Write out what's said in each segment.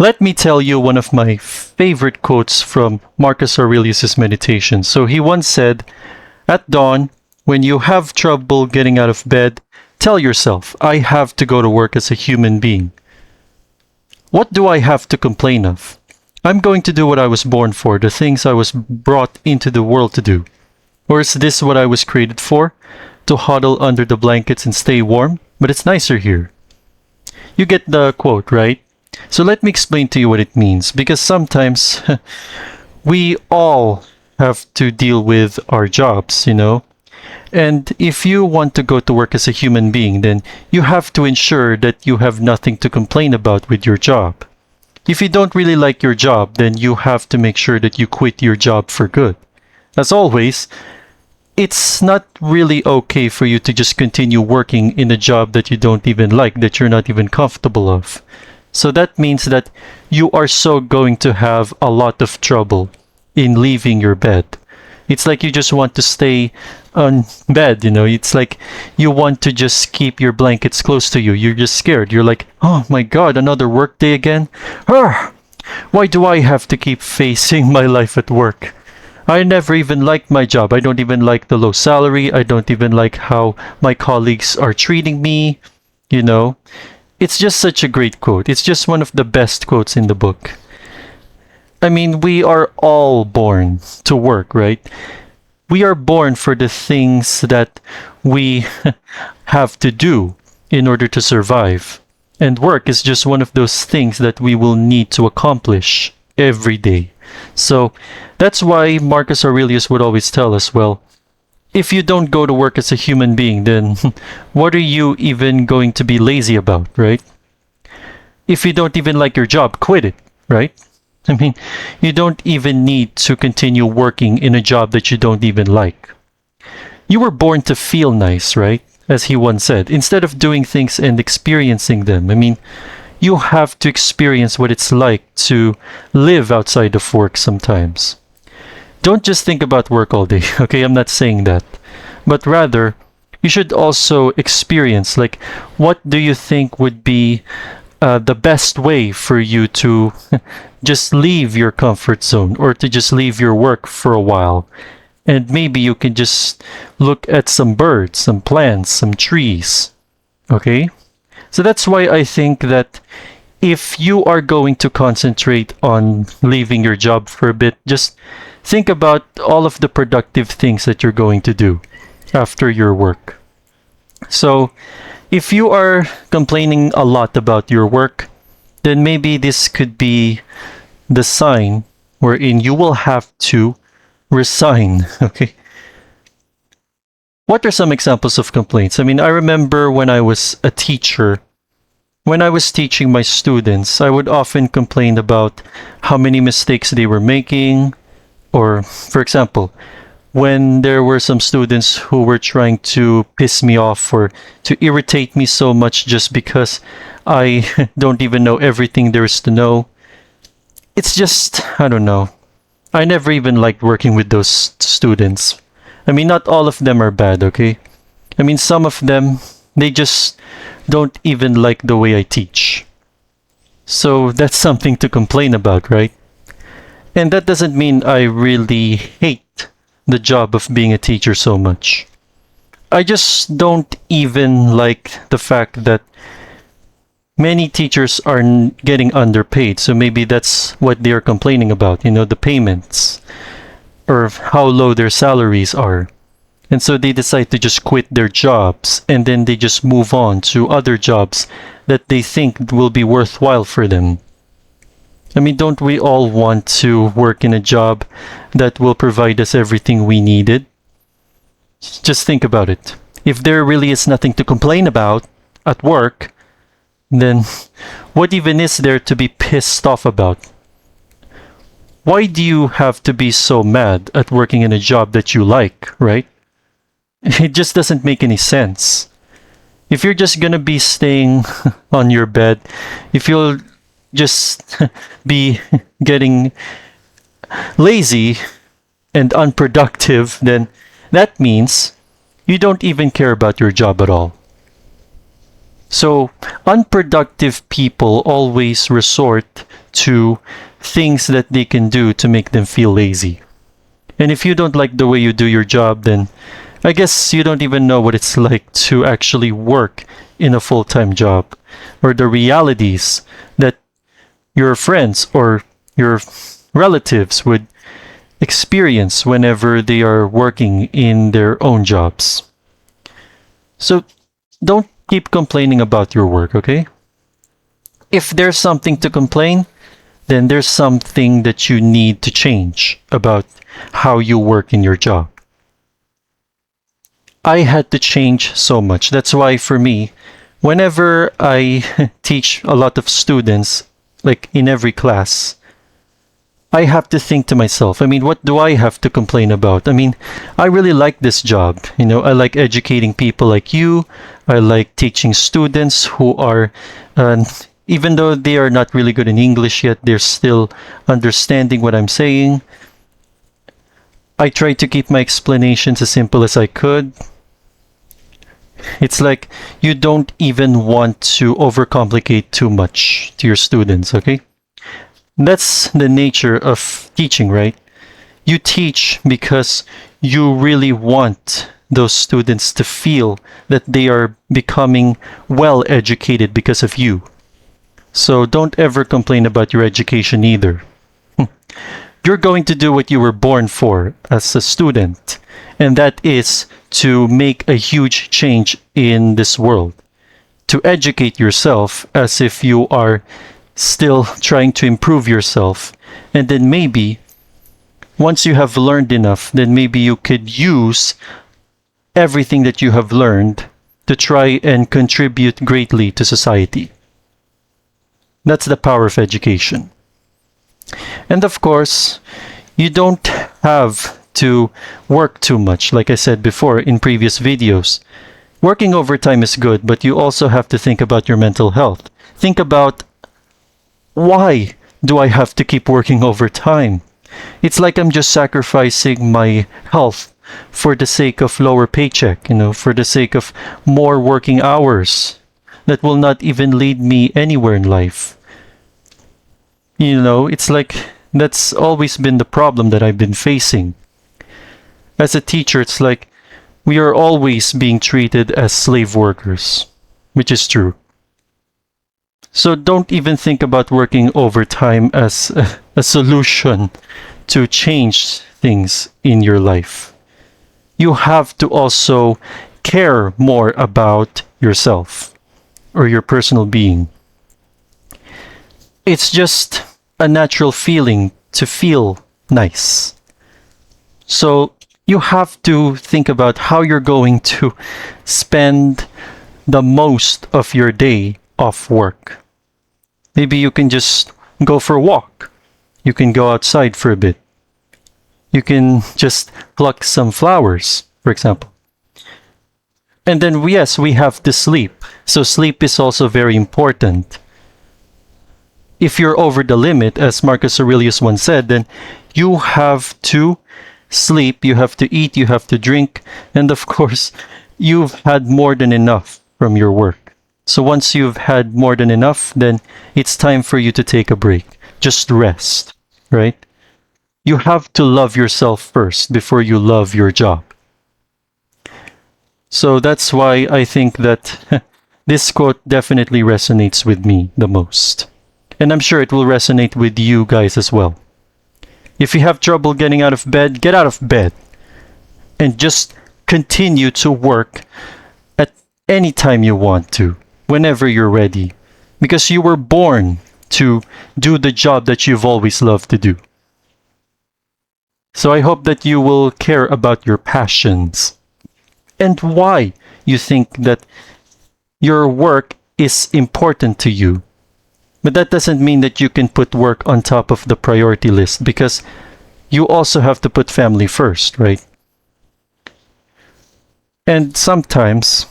Let me tell you one of my favorite quotes from Marcus Aurelius' Meditations. So he once said, "At dawn, when you have trouble getting out of bed, tell yourself, I have to go to work as a human being. What do I have to complain of? I'm going to do what I was born for, the things I was brought into the world to do. Or is this what I was created for? To huddle under the blankets and stay warm? But it's nicer here." You get the quote, right? So let me explain to you what it means, because sometimes we all have to deal with our jobs, And if you want to go to work as a human being, then you have to ensure that you have nothing to complain about with your job. If you don't really like your job, then you have to make sure that you quit your job for good. As always, it's not really okay for you to just continue working in a job that you don't even like, that you're not even comfortable of. So that means that you are so going to have a lot of trouble in leaving your bed. It's like you just want to stay on bed, It's like you want to just keep your blankets close to you. You're just scared. You're like, oh my God, another work day again? Why do I have to keep facing my life at work? I never even liked my job. I don't even like the low salary. I don't even like how my colleagues are treating me, It's just such a great quote. It's just one of the best quotes in the book. I mean, we are all born to work, right? We are born for the things that we have to do in order to survive. And work is just one of those things that we will need to accomplish every day. So that's why Marcus Aurelius would always tell us, well, if you don't go to work as a human being, then what are you even going to be lazy about, right? If you don't even like your job, quit it, right? I mean, you don't even need to continue working in a job that you don't even like. You were born to feel nice, right? As he once said, instead of doing things and experiencing them. I mean, you have to experience what it's like to live outside of work sometimes. Don't just think about work all day, okay? I'm not saying that. But rather, you should also experience, like, what do you think would be the best way for you to just leave your comfort zone or to just leave your work for a while? And maybe you can just look at some birds, some plants, some trees, okay? So that's why I think that if you are going to concentrate on leaving your job for a bit, just think about all of the productive things that you're going to do after your work. So if you are complaining a lot about your work, then maybe this could be the sign wherein you will have to resign, okay? What are some examples of complaints? I mean, I remember when I was a teacher, when I was teaching my students, I would often complain about how many mistakes they were making. Or, for example, when there were some students who were trying to piss me off or to irritate me so much just because I don't even know everything there is to know. It's just, I don't know. I never even liked working with those students. I mean, not all of them are bad, okay? I mean, some of them, they just don't even like the way I teach. So that's something to complain about, right? And that doesn't mean I really hate the job of being a teacher so much. I just don't even like the fact that many teachers are getting underpaid. So maybe that's what they're complaining about, the payments or how low their salaries are. And so they decide to just quit their jobs and then they just move on to other jobs that they think will be worthwhile for them. I mean, don't we all want to work in a job that will provide us everything we needed? Just think about it. If there really is nothing to complain about at work, then what even is there to be pissed off about? Why do you have to be so mad at working in a job that you like, right? It just doesn't make any sense. If you're just gonna be staying on your bed, if you'll just be getting lazy and unproductive, then that means you don't even care about your job at all. So, unproductive people always resort to things that they can do to make them feel lazy. And if you don't like the way you do your job, then I guess you don't even know what it's like to actually work in a full-time job, or the realities that your friends or your relatives would experience whenever they are working in their own jobs. So don't keep complaining about your work, okay? If there's something to complain, then there's something that you need to change about how you work in your job. I had to change so much. That's why for me, whenever I teach a lot of students, like in every class, I have to think to myself, I mean, what do I have to complain about? I mean, I really like this job. You know, I like educating people like you. I like teaching students who are, even though they are not really good in English yet, they're still understanding what I'm saying. I try to keep my explanations as simple as I could. It's like you don't even want to overcomplicate too much to your students, okay? That's the nature of teaching, right? You teach because you really want those students to feel that they are becoming well educated because of you. So don't ever complain about your education either. You're going to do what you were born for as a student, and that is to make a huge change in this world. To educate yourself as if you are still trying to improve yourself. And then maybe, once you have learned enough, then maybe you could use everything that you have learned to try and contribute greatly to society. That's the power of education. And of course, you don't have to work too much, like I said before in previous videos. Working overtime is good, but you also have to think about your mental health. Think about, why do I have to keep working overtime? It's like I'm just sacrificing my health for the sake of lower paycheck, for the sake of more working hours that will not even lead me anywhere in life. It's like that's always been the problem that I've been facing. As a teacher, it's like we are always being treated as slave workers, which is true. So don't even think about working overtime as a solution to change things in your life. You have to also care more about yourself or your personal being. It's just a natural feeling to feel nice. So you have to think about how you're going to spend the most of your day off work. Maybe you can just go for a walk. You can go outside for a bit. You can just pluck some flowers, for example. And then, yes, we have to sleep. So sleep is also very important. If you're over the limit, as Marcus Aurelius once said, then you have to sleep, you have to eat, you have to drink, and of course, you've had more than enough from your work. So once you've had more than enough, then it's time for you to take a break. Just rest, right? You have to love yourself first before you love your job. So that's why I think that this quote definitely resonates with me the most. And I'm sure it will resonate with you guys as well. If you have trouble getting out of bed, get out of bed. And just continue to work at any time you want to, whenever you're ready. Because you were born to do the job that you've always loved to do. So I hope that you will care about your passions and why you think that your work is important to you. But that doesn't mean that you can put work on top of the priority list, because you also have to put family first, right? And sometimes,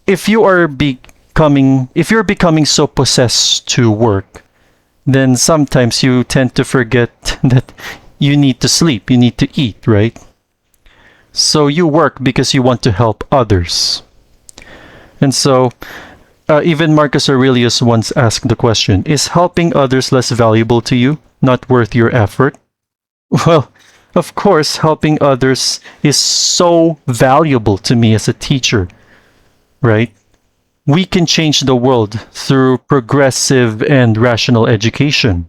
if you're becoming so possessed to work, then sometimes you tend to forget that you need to sleep, you need to eat, right? So you work because you want to help others. And so, even Marcus Aurelius once asked the question, is helping others less valuable to you, not worth your effort? Well, of course, helping others is so valuable to me as a teacher, right? We can change the world through progressive and rational education.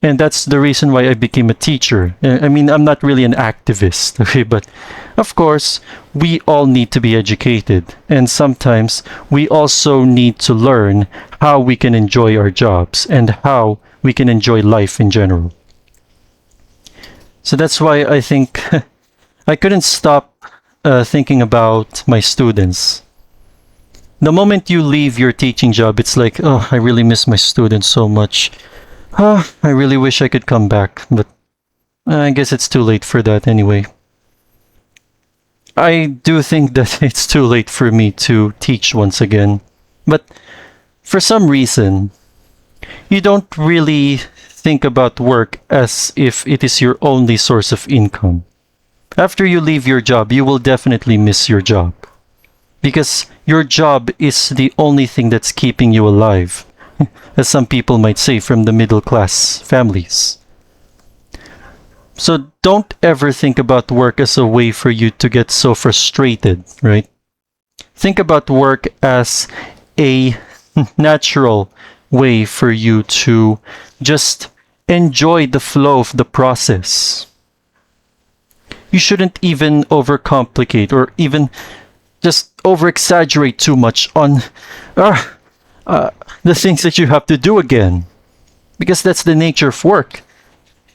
And that's the reason why I became a teacher. I mean, I'm not really an activist, okay, but of course, we all need to be educated. And sometimes we also need to learn how we can enjoy our jobs and how we can enjoy life in general. So that's why I think I couldn't stop thinking about my students. The moment you leave your teaching job, it's like, oh, I really miss my students so much. I really wish I could come back, but I guess it's too late for that anyway. I do think that it's too late for me to teach once again, but for some reason, you don't really think about work as if it is your only source of income. After you leave your job, you will definitely miss your job, because your job is the only thing that's keeping you alive, as some people might say from the middle class families. So don't ever think about work as a way for you to get so frustrated, right? Think about work as a natural way for you to just enjoy the flow of the process. You shouldn't even overcomplicate or even just over-exaggerate too much on the things that you have to do again. Because that's the nature of work.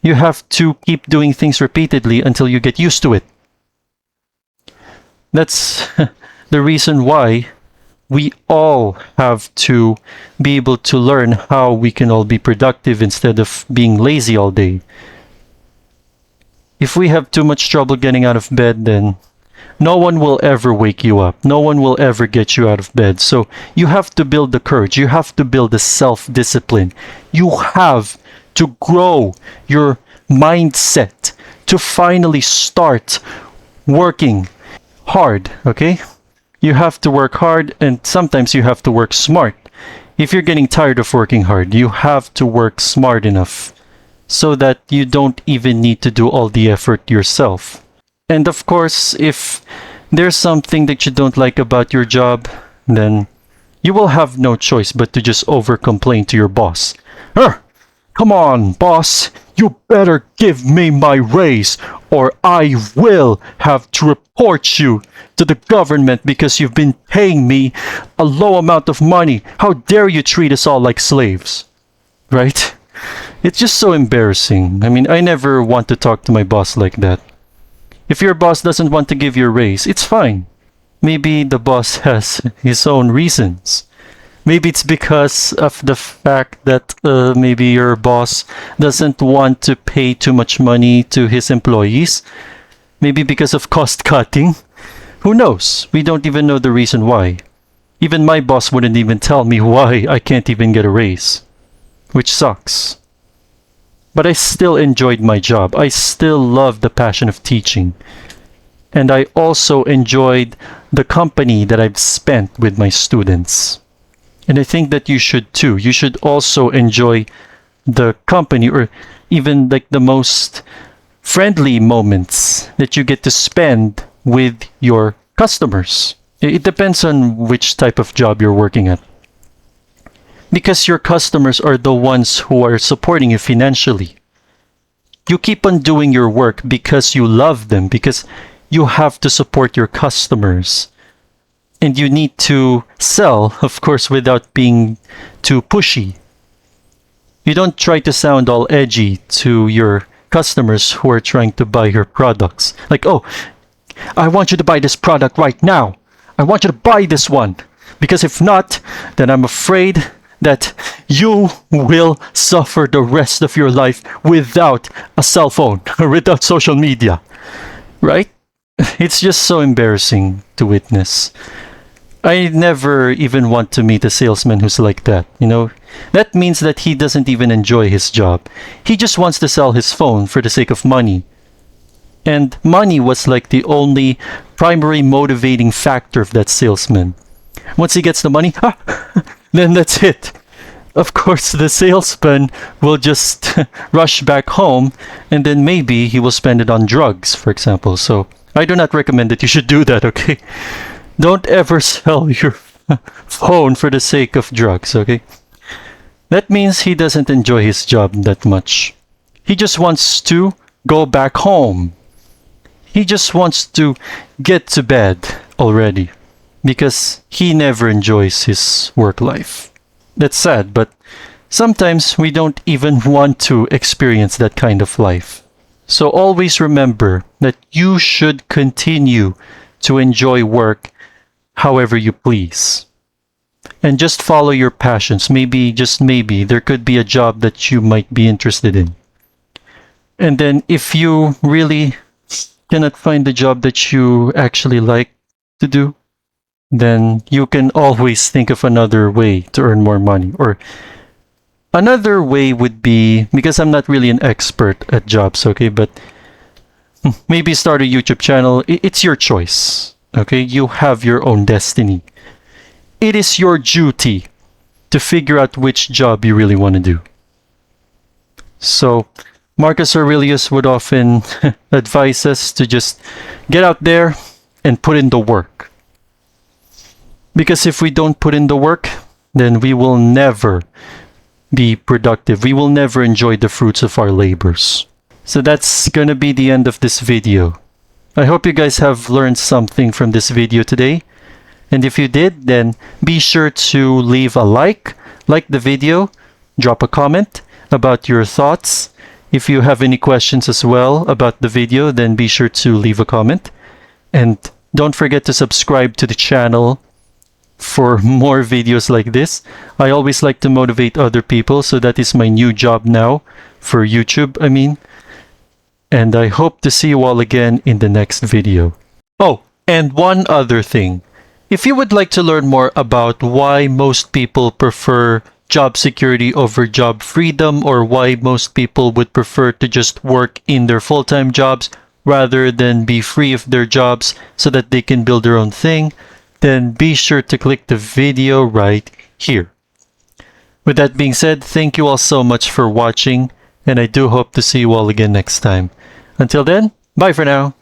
You have to keep doing things repeatedly until you get used to it. That's the reason why we all have to be able to learn how we can all be productive instead of being lazy all day. If we have too much trouble getting out of bed, then no one will ever wake you up. No one will ever get you out of bed. So you have to build the courage. You have to build the self-discipline. You have to grow your mindset to finally start working hard, okay? You have to work hard, and sometimes you have to work smart. If you're getting tired of working hard, you have to work smart enough so that you don't even need to do all the effort yourself. And of course, if there's something that you don't like about your job, then you will have no choice but to just over-complain to your boss. Come on, boss, you better give me my raise, or I will have to report you to the government because you've been paying me a low amount of money. How dare you treat us all like slaves? Right? It's just so embarrassing. I mean, I never want to talk to my boss like that. If your boss doesn't want to give you a raise, it's fine. Maybe the boss has his own reasons. Maybe it's because of the fact that maybe your boss doesn't want to pay too much money to his employees. Maybe because of cost cutting. Who knows? We don't even know the reason why. Even my boss wouldn't even tell me why I can't even get a raise. Which sucks. But I still enjoyed my job. I still love the passion of teaching. And I also enjoyed the company that I've spent with my students. And I think that you should too. You should also enjoy the company, or even like the most friendly moments that you get to spend with your customers. It depends on which type of job you're working at. Because your customers are the ones who are supporting you financially. You keep on doing your work because you love them, because you have to support your customers. And you need to sell, of course, without being too pushy. You don't try to sound all edgy to your customers who are trying to buy your products. Like, oh, I want you to buy this product right now. I want you to buy this one. Because if not, then I'm afraid that you will suffer the rest of your life without a cell phone or without social media. Right? It's just so embarrassing to witness. I never even want to meet a salesman who's like that, you know? That means that he doesn't even enjoy his job. He just wants to sell his phone for the sake of money. And money was like the only primary motivating factor of that salesman. Once he gets the money, then that's it. Of course, the salesman will just rush back home, and then maybe he will spend it on drugs, for example. So I do not recommend that you should do that, okay? Don't ever sell your phone for the sake of drugs, okay? That means he doesn't enjoy his job that much. He just wants to go back home. He just wants to get to bed already because he never enjoys his work life. That's sad, but sometimes we don't even want to experience that kind of life. So always remember that you should continue to enjoy work however you please. And just follow your passions. Maybe, just maybe, there could be a job that you might be interested in. And then if you really cannot find the job that you actually like to do, then you can always think of another way to earn more money. Or another way would be, because I'm not really an expert at jobs, okay, but maybe start a YouTube channel. It's your choice, okay? You have your own destiny. It is your duty to figure out which job you really want to do. So Marcus Aurelius would often advise us to just get out there and put in the work. Because if we don't put in the work, then we will never be productive. We will never enjoy the fruits of our labors. So that's going to be the end of this video. I hope you guys have learned something from this video today. And if you did, then be sure to leave a like the video, drop a comment about your thoughts. If you have any questions as well about the video, then be sure to leave a comment. And don't forget to subscribe to the channel for more videos like this. I always like to motivate other people, so that is my new job now for YouTube, I mean. And I hope to see you all again in the next video. Oh, and one other thing. If you would like to learn more about why most people prefer job security over job freedom, or why most people would prefer to just work in their full-time jobs rather than be free of their jobs so that they can build their own thing, then be sure to click the video right here. With that being said, thank you all so much for watching, and I do hope to see you all again next time. Until then, bye for now.